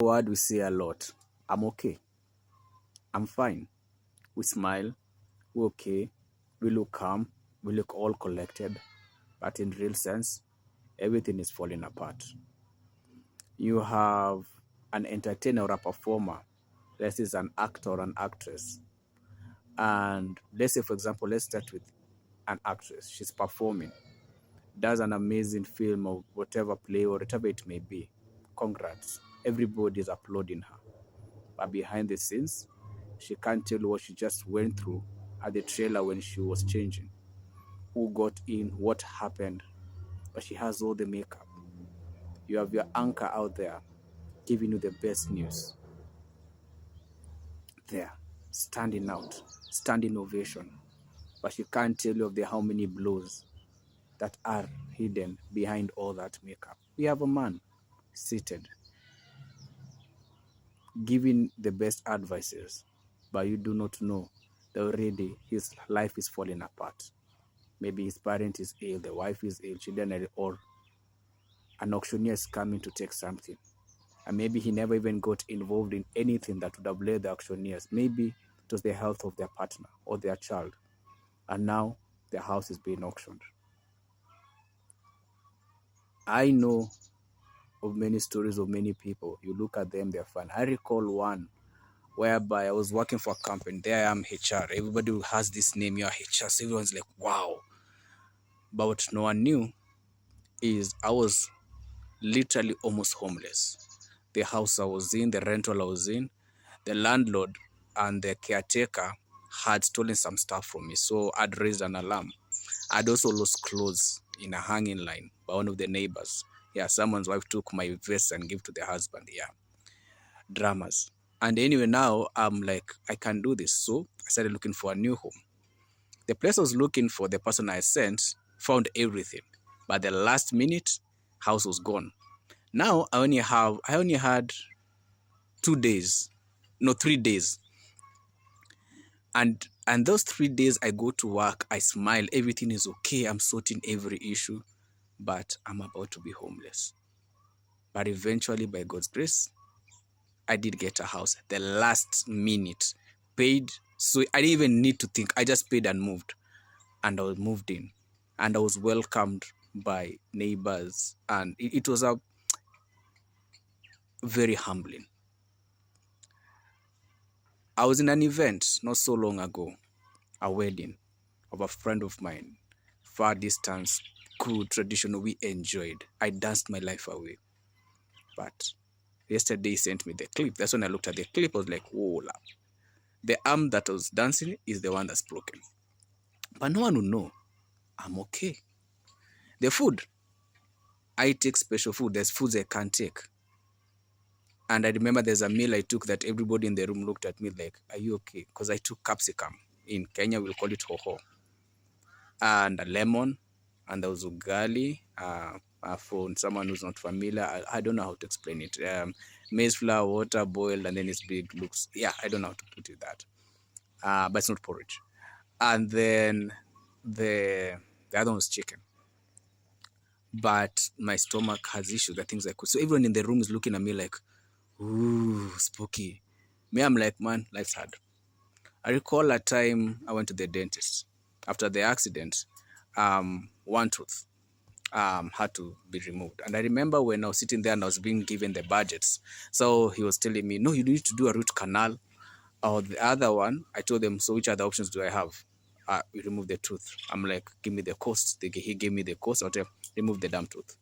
Word we say a lot. I'm okay. I'm fine. We smile. We're okay. We look calm. We look all collected. But in real sense, everything is falling apart. You have an entertainer or a performer. Let's say it's an actor or an actress. And let's say, for example, let's start with an actress. She's performing, does an amazing film or whatever play or whatever it may be. Congrats. Everybody is applauding her. But behind the scenes, she can't tell what she just went through at the trailer when she was changing. Who got in, what happened. But she has all the makeup. You have your anchor out there giving you the best news. There, standing out, standing ovation. But she can't tell you of the how many blows that are hidden behind all that makeup. We have a man seated, giving the best advices, but you do not know that already his life is falling apart. Maybe his parent is ill, the wife is ill, children, or an auctioneer is coming to take something. And maybe he never even got involved in anything that would have led the auctioneers. Maybe it was the health of their partner or their child. And now their house is being auctioned. I know of many stories of many people. You look at them, they're fun. I recall one whereby I was working for a company. There I am, HR. Everybody who has this name, you're HR. So everyone's like, wow. But what no one knew is I was literally almost homeless. The house I was in, the rental I was in, the landlord and the caretaker had stolen some stuff from me. So I'd raised an alarm. I'd also lost clothes in a hanging line by one of the neighbors. Yeah, someone's wife took my vest and gave to the husband. Yeah, dramas. And anyway, now I'm like, I can do this. So I started looking for a new home. The place I was looking for, the person I sent, found everything. But the last minute, house was gone. Now I only had 2 days, no 3 days. And those 3 days I go to work, I smile, everything is okay, I'm sorting every issue, but I'm about to be homeless. But eventually, by God's grace, I did get a house. The last minute, paid. So I didn't even need to think. I just paid and moved. And I was moved in. And I was welcomed by neighbors. And it was a very humbling. I was in an event not so long ago, a wedding of a friend of mine, far distance, cool, traditional, we enjoyed. I danced my life away. But yesterday he sent me the clip. That's when I looked at the clip, I was like, whoa, the arm that was dancing is the one that's broken. But no one will know. I'm okay. The food, I take special food. There's foods I can't take. And I remember there's a meal I took that everybody in the room looked at me like, are you okay? Because I took capsicum. In Kenya, we'll call it hoho. And a lemon. And there was ugali. For someone who's not familiar, I don't know how to explain it. Maize flour, water, boiled, and then it's big. Looks, yeah, I don't know how to put it that. But it's not porridge. And then the other one was chicken. But my stomach has issues, the things I could. So everyone in the room is looking at me like, ooh, spooky. Me, I'm like, man, life's hard. I recall a time I went to the dentist. After the accident, one tooth had to be removed. And I remember when I was sitting there and I was being given the budgets. So he was telling me, no, you need to do a root canal. Or the other one, I told them, so which other options do I have? We remove the tooth. I'm like, give me the cost. He gave me the cost. I'll tell him, remove the damn tooth.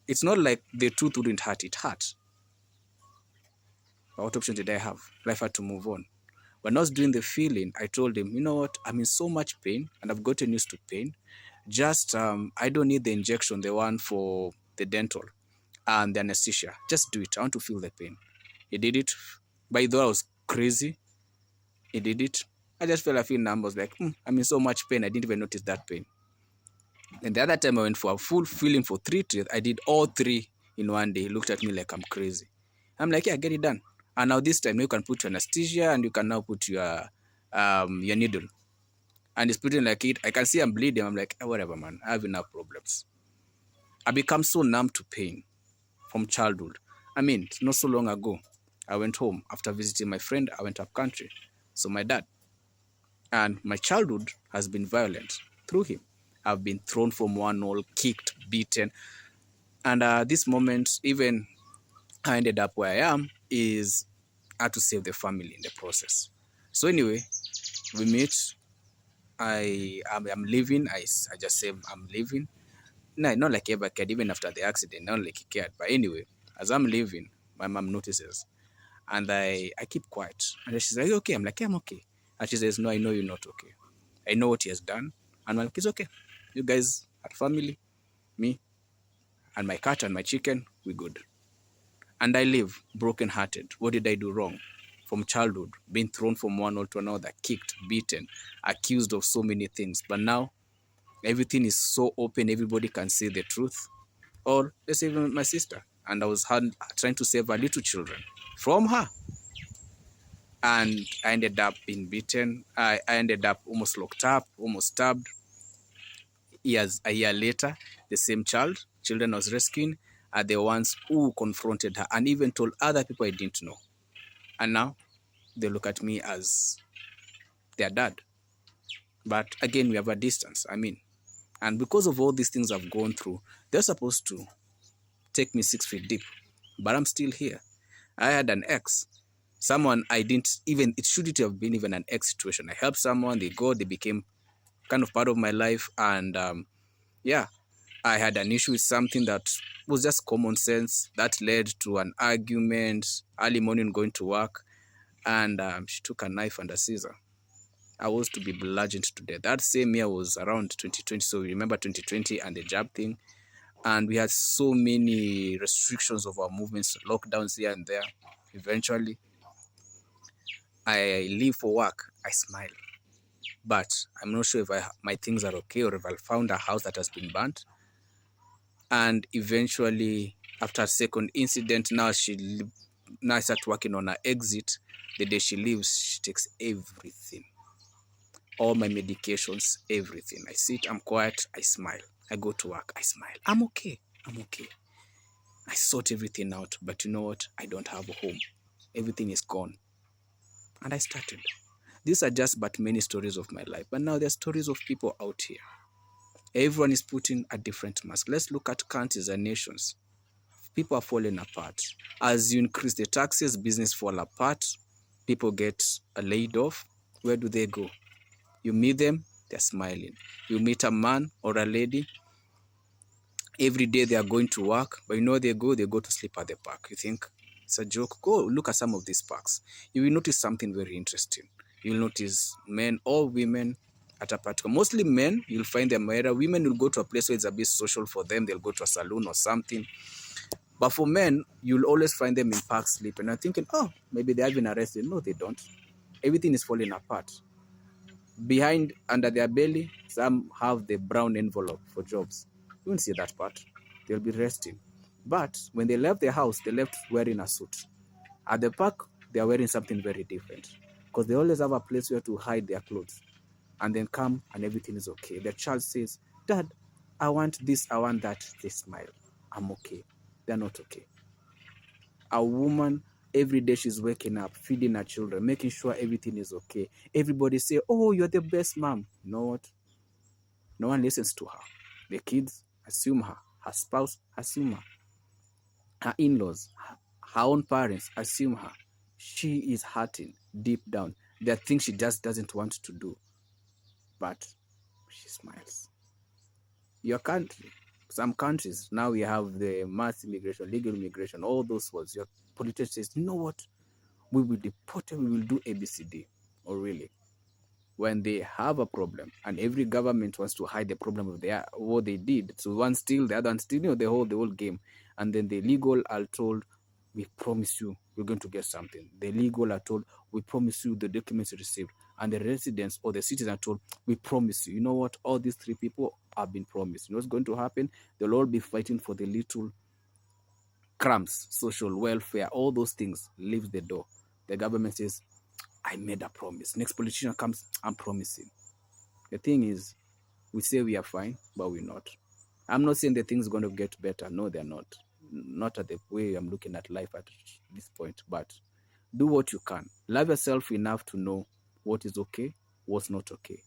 It's not like the tooth wouldn't hurt. It hurt. But what option did I have? Life had to move on. When I was doing the feeling, I told him, you know what? I'm in so much pain and I've gotten used to pain. Just, I don't need the injection, the one for the dental and the anesthesia. Just do it. I want to feel the pain. He did it. By the way, I was crazy. He did it. I just felt a few numbers like, I'm in so much pain. I didn't even notice that pain. And the other time I went for a full feeling for 3 teeth, I did all 3 in one day. He looked at me like I'm crazy. I'm like, yeah, get it done. And now this time you can put your anesthesia and you can now put your needle. And it's putting like it. I can see I'm bleeding. I'm like, whatever, man. I have enough problems. I become so numb to pain from childhood. I mean, not so long ago, I went home after visiting my friend. I went up country. So my dad, and my childhood has been violent through him. I've been thrown from one wall, kicked, beaten. And this moment, even I ended up where I am, is I had to save the family in the process. So anyway, we meet. I'm leaving. I just say I'm leaving. No, not like ever cared, even after the accident, not like he cared. But anyway, as I'm leaving, my mom notices. And I keep quiet. And she's like, "You okay?" I'm like, "Yeah, I'm okay." And she says, "No, I know you're not okay. I know what he has done." And I'm like, "It's okay. You guys are family, me and my cat and my chicken, we good." And I live broken-hearted. What did I do wrong? From childhood, being thrown from one wall to another, kicked, beaten, accused of so many things. But now, everything is so open, everybody can see the truth. Or let's say even my sister. And I was trying to save her little children from her. And I ended up being beaten. I ended up almost locked up, almost stabbed. A year later, the same children I was rescuing are the ones who confronted her and even told other people I didn't know. And now they look at me as their dad. But again, we have a distance. I mean, and because of all these things I've gone through, they're supposed to take me 6 feet deep, but I'm still here. I had an ex, someone I didn't even, it shouldn't have been even an ex situation. I helped someone, they became kind of part of my life. And yeah, I had an issue with something that was just common sense that led to an argument early morning going to work. And she took a knife and a scissor. I was to be bludgeoned to death. That same year was around 2020. So remember 2020 and the jab thing. And we had so many restrictions of our movements, lockdowns here and there. Eventually, I leave for work. I smile. But I'm not sure if my things are okay or if I found a house that has been burnt. And eventually, after a second incident, now I start working on her exit. The day she leaves, she takes everything, all my medications, everything. I sit, I'm quiet, I smile. I go to work, I smile. I'm okay. I'm okay. I sort everything out, but you know what? I don't have a home. Everything is gone. And I started. These are just but many stories of my life. But now there are stories of people out here. Everyone is putting a different mask. Let's look at countries and nations. People are falling apart. As you increase the taxes, business fall apart. People get laid off. Where do they go? You meet them, they're smiling. You meet a man or a lady, every day they are going to work, but you know they go to sleep at the park. You think it's a joke? Go look at some of these parks. You will notice something very interesting. You'll notice men or women at a particular, mostly men, you'll find them either women will go to a place where it's a bit social for them, they'll go to a saloon or something. But for men, you'll always find them in parks sleeping. And thinking, oh, maybe they have been arrested. No, they don't. Everything is falling apart. Behind, under their belly, some have the brown envelope for jobs. You won't see that part. They'll be resting. But when they left the house, they left wearing a suit. At the park, they are wearing something very different. Because they always have a place where to hide their clothes. And then come and everything is okay. The child says, Dad, I want this, I want that. They smile. I'm okay. They're not okay. A woman, every day she's waking up, feeding her children, making sure everything is okay. Everybody say, oh, you're the best mom. You know what? No one listens to her. The kids assume her. Her spouse assume her. Her in-laws, her own parents assume her. She is hurting deep down. There are things she just doesn't want to do. But she smiles. Your country, some countries, now we have the mass immigration, legal immigration, all those words. Your politician says, you know what? We will deport them, we will do ABCD. Or really, when they have a problem and every government wants to hide the problem of what they did. So one steal, the other one steal, the whole game. And then the legal are told, we promise you, we're going to get something. The legal are told, we promise you the documents received. And the residents or the citizens are told, we promise you. You know what? All these three people have been promised. You know what's going to happen? They'll all be fighting for the little crumbs, social welfare, all those things. Leave the door. The government says, I made a promise. Next politician comes, I'm promising. The thing is, we say we are fine, but we're not. I'm not saying the things are going to get better. No, they're not. not at the way I'm looking at life at this point, but do what you can. Love yourself enough to know what is okay, what's not okay.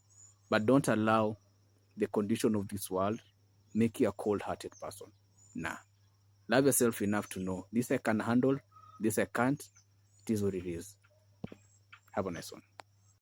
But don't allow the condition of this world make you a cold-hearted person. Nah. Love yourself enough to know this I can handle, this I can't. It is what it is. Have a nice one.